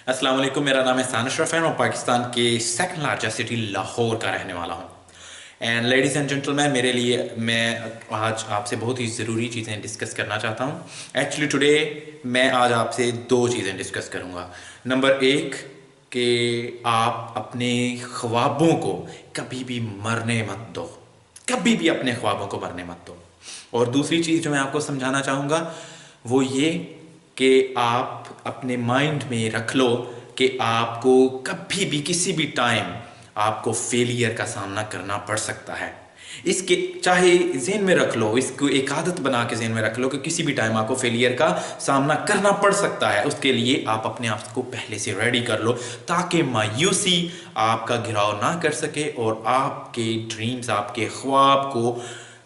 अस्सलाम वालेकुम। मेरा नाम है सान अशरफ है और पाकिस्तान के सेकंड लार्जेस्ट सिटी लाहौर का रहने वाला हूँ। एंड लेडीज़ एंड जेंटलमैन, मेरे लिए मैं आज आपसे बहुत ही ज़रूरी चीज़ें डिस्कस करना चाहता हूँ। एक्चुअली टुडे मैं आज आपसे दो चीज़ें डिस्कस करूँगा। नंबर एक, कि आप अपने ख्वाबों को कभी भी मरने मत दो, कभी भी अपने ख्वाबों को मरने मत दो। और दूसरी चीज़ जो मैं आपको समझाना चाहूँगा वो ये कि आप अपने माइंड में रख लो कि आपको कभी भी किसी भी टाइम आपको फेलियर का सामना करना पड़ सकता है। इसके चाहे जेहन में रख लो, इसको एक आदत बना के जेहन में रख लो कि किसी भी टाइम आपको फेलियर का सामना करना पड़ सकता है। उसके लिए आप अपने आप को पहले से रेडी कर लो ताकि मायूसी आपका घिराव ना कर सके और आपके ड्रीम्स, आपके ख्वाब को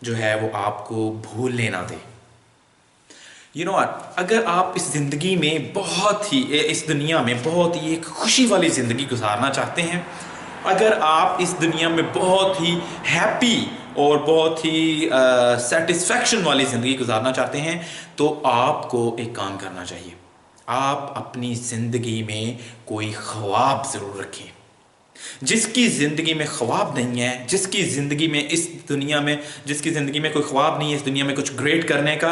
जो है वो आपको भूलने ना दे। अगर आप इस ज़िंदगी में बहुत ही इस दुनिया में बहुत ही एक खुशी वाली ज़िंदगी गुजारना चाहते हैं, अगर आप इस दुनिया में बहुत ही हैप्पी और बहुत ही सेटिस्फैक्शन वाली ज़िंदगी गुजारना चाहते हैं, तो आपको एक काम करना चाहिए। आप अपनी ज़िंदगी में कोई ख्वाब ज़रूर रखें। जिसकी ज़िंदगी में ख्वाब नहीं है, जिसकी ज़िंदगी में इस दुनिया में जिसकी ज़िंदगी में कोई ख्वाब नहीं है इस दुनिया में कुछ ग्रेट करने का,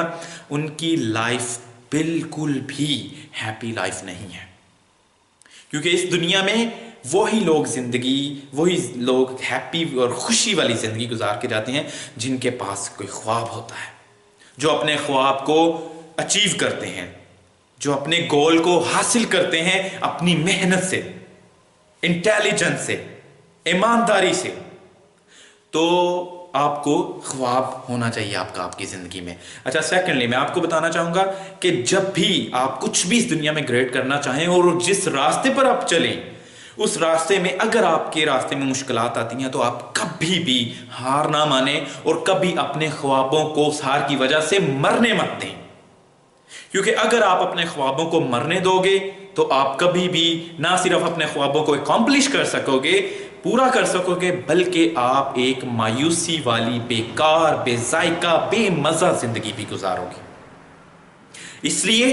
उनकी लाइफ बिल्कुल भी हैप्पी लाइफ नहीं है। क्योंकि इस दुनिया में वही लोग हैप्पी और खुशी वाली ज़िंदगी गुजार के जाते हैं जिनके पास कोई ख्वाब होता है, जो अपने ख्वाब को अचीव करते हैं, जो अपने गोल को हासिल करते हैं अपनी मेहनत से, इंटेलिजेंस से, ईमानदारी से। तो आपको ख्वाब होना चाहिए आपकी ज़िंदगी में। अच्छा, सेकेंडली मैं आपको बताना चाहूँगा कि जब भी आप कुछ भी इस दुनिया में ग्रेट करना चाहें और जिस रास्ते पर आप चलें, उस रास्ते में अगर आपके रास्ते में मुश्किलात आती हैं तो आप कभी भी हार ना माने और कभी अपने ख्वाबों को उस हार की वजह से मरने मत दें। क्योंकि अगर आप अपने ख्वाबों को मरने दोगे तो आप कभी भी ना सिर्फ अपने ख्वाबों को अकॉम्प्लिश कर सकोगे, पूरा कर सकोगे, बल्कि आप एक मायूसी वाली, बेकार, बेजायका, बेमजा जिंदगी भी गुजारोगे। इसलिए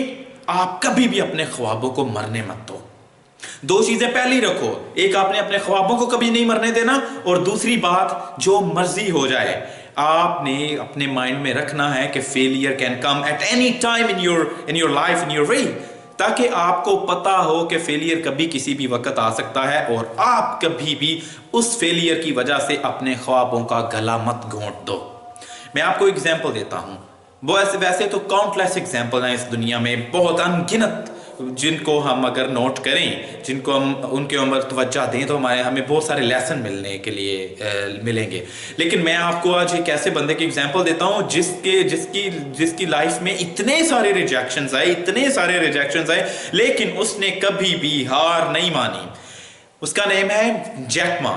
आप कभी भी अपने ख्वाबों को मरने मत दो। दो चीजें पहले ही रखो, एक आपने अपने ख्वाबों को कभी नहीं मरने देना, और दूसरी बात, जो मर्जी हो जाए आपने अपने माइंड में रखना है कि failure can come at any time in your life, in your way, ताकि आपको पता हो कि फेलियर कभी किसी भी वक्त आ सकता है और आप कभी भी उस फेलियर की वजह से अपने ख्वाबों का गला मत घोंट दो। मैं आपको एग्जाम्पल देता हूं, वो वैसे तो काउंटलेस एग्जाम्पल हैं इस दुनिया में, बहुत अनगिनत, जिनको हम अगर नोट करें, जिनको हम उनके ऊपर तवज्जो दें तो हमें बहुत सारे लेसन मिलने के लिए मिलेंगे। लेकिन मैं आपको आज एक ऐसे बंदे की एग्जांपल देता हूं जिसकी लाइफ में इतने सारे रिजेक्शंस आए, लेकिन उसने कभी भी हार नहीं मानी। उसका नेम है जैक मा।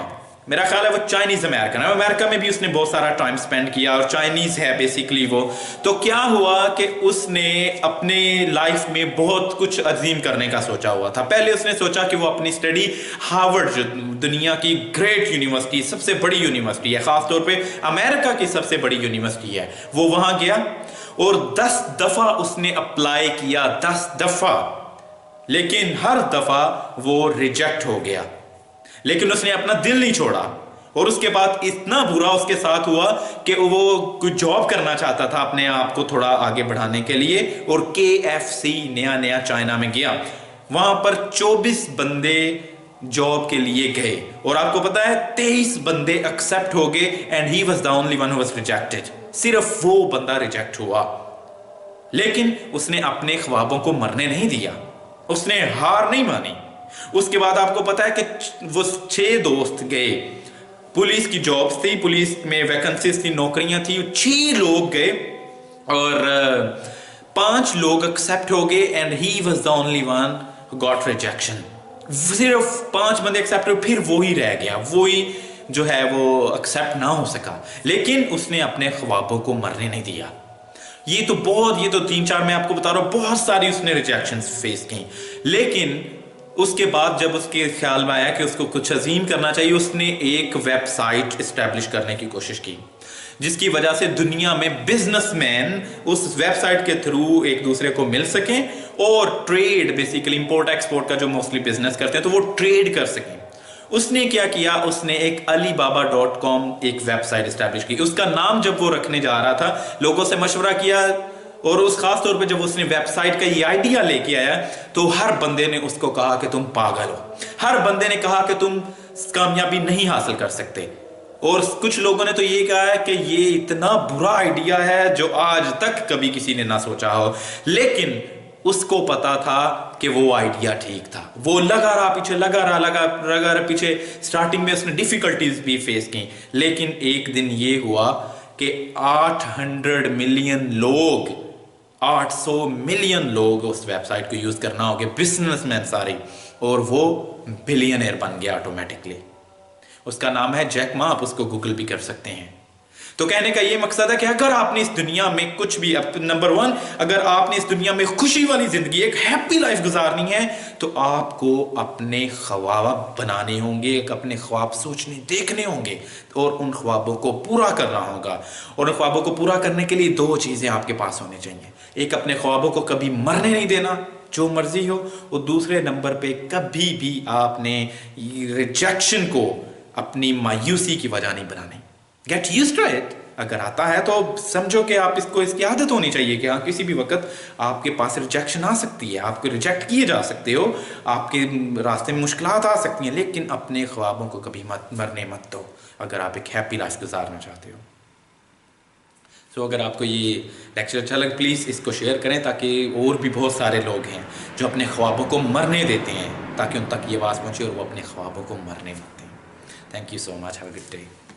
मेरा ख्याल है वो चाइनीज अमेरिकन है, अमेरिका में भी उसने बहुत सारा टाइम स्पेंड किया और चाइनीज है बेसिकली वो। तो क्या हुआ कि उसने अपने लाइफ में बहुत कुछ अजीम करने का सोचा हुआ था। पहले उसने सोचा कि वो अपनी स्टडी हार्वर्ड, जो दुनिया की ग्रेट यूनिवर्सिटी, सबसे बड़ी यूनिवर्सिटी है, खासतौर पे अमेरिका की सबसे बड़ी यूनिवर्सिटी है, वो वहां गया और 10 दफा उसने अप्लाई किया, 10 दफा, लेकिन हर दफा वो रिजेक्ट हो गया। लेकिन उसने अपना दिल नहीं छोड़ा और उसके बाद इतना बुरा उसके साथ हुआ कि वो कुछ जॉब करना चाहता था अपने आप को थोड़ा आगे बढ़ाने के लिए, और KFC नया चाइना में गया। वहां पर 24 बंदे जॉब के लिए गए और आपको पता है 23 बंदे एक्सेप्ट हो गए and he was the only one who was rejected. सिर्फ वो बंदा रिजेक्ट हुआ, लेकिन उसने अपने ख्वाबों को मरने नहीं दिया, उसने हार नहीं मानी। उसके बाद आपको पता है कि वो 6 दोस्त गए, पुलिस की जॉब्स थी, पुलिस में वैकेंसीज थी, नौकरियां थी, 6 लोग गए और 5 लोग एक्सेप्ट हो गए and he was the only one who got rejection. सिर्फ 5 बंदे एक्सेप्ट हुए, फिर वो ही रह गया, वो ही जो है वो एक्सेप्ट ना हो सका। लेकिन उसने अपने ख्वाबों को मरने नहीं दिया। ये तो 3-4 मैं आपको बता रहा हूं, बहुत सारी उसने रिजेक्शंस फेस की। लेकिन उसके बाद जब उसके ख्याल में आया कि उसको कुछ अजीम करना चाहिए, उसने एक वेबसाइट इस्टेब्लिश करने की कोशिश की, जिसकी वजह से दुनिया में बिजनेसमैन उस वेबसाइट के थ्रू एक दूसरे को मिल सकें और ट्रेड, बेसिकली इंपोर्ट एक्सपोर्ट का जो मोस्टली बिजनेस करते हैं, तो वो ट्रेड कर सकें। उसने क्या किया, उसने एक alibaba.com एक वेबसाइट एस्टैब्लिश की। उसका नाम जब वो रखने जा रहा था, लोगों से मशवरा किया, और उस खास तौर पे जब उसने वेबसाइट का ये आइडिया लेके आया, तो हर बंदे ने उसको कहा कि तुम पागल हो, हर बंदे ने कहा कि तुम कामयाबी नहीं हासिल कर सकते। और कुछ लोगों ने तो ये कहा है कि ये इतना बुरा आइडिया है जो आज तक कभी किसी ने ना सोचा हो। लेकिन उसको पता था कि वो आइडिया ठीक था। वो लगा रहा पीछे, लगा रहा पीछे। स्टार्टिंग में उसने डिफिकल्टीज भी फेस की, लेकिन एक दिन ये हुआ कि 800 मिलियन लोग, 800 मिलियन लोग उस वेबसाइट को यूज करना हो गए, बिजनेसमैन सारे, और वो बिलियनर बन गया ऑटोमेटिकली। उसका नाम है जैक मा, आप उसको गूगल भी कर सकते हैं। तो कहने का ये मकसद है कि अगर आपने इस दुनिया में कुछ भी, नंबर 1, अगर आपने इस दुनिया में खुशी वाली जिंदगी, एक हैप्पी लाइफ गुजारनी है, तो आपको अपने ख्वाब बनाने होंगे, अपने ख्वाब सोचने देखने होंगे, और उन ख्वाबों को पूरा करना होगा। और उन ख्वाबों को पूरा करने के लिए 2 चीजें आपके पास होनी चाहिए। एक, अपने ख्वाबों को कभी मरने नहीं देना, जो मर्जी हो। और दूसरे नंबर पे, कभी भी आपने रिजेक्शन को अपनी मायूसी की वजह नहीं बनानी। Get used to it. अगर आता है तो समझो कि आप इसको, इसकी आदत होनी चाहिए कि हाँ, किसी भी वक्त आपके पास रिजेक्शन आ सकती है, आपको रिजेक्ट किए जा सकते हो, आपके रास्ते में मुश्किलात आ सकती हैं, लेकिन अपने ख्वाबों को कभी मरने मत दो, अगर आप एक हैप्पी लाइफ गुजारना चाहते हो। सो अगर आपको ये लेक्चर अच्छा लगे, प्लीज़ इसको शेयर करें, ताकि और भी बहुत सारे लोग हैं जो अपने ख्वाबों को मरने देते हैं, ताकि उन तक ये आवाज़ पहुँचे और वो अपने ख्वाबों को मरने देते हैं। Thank you so much, have a good day.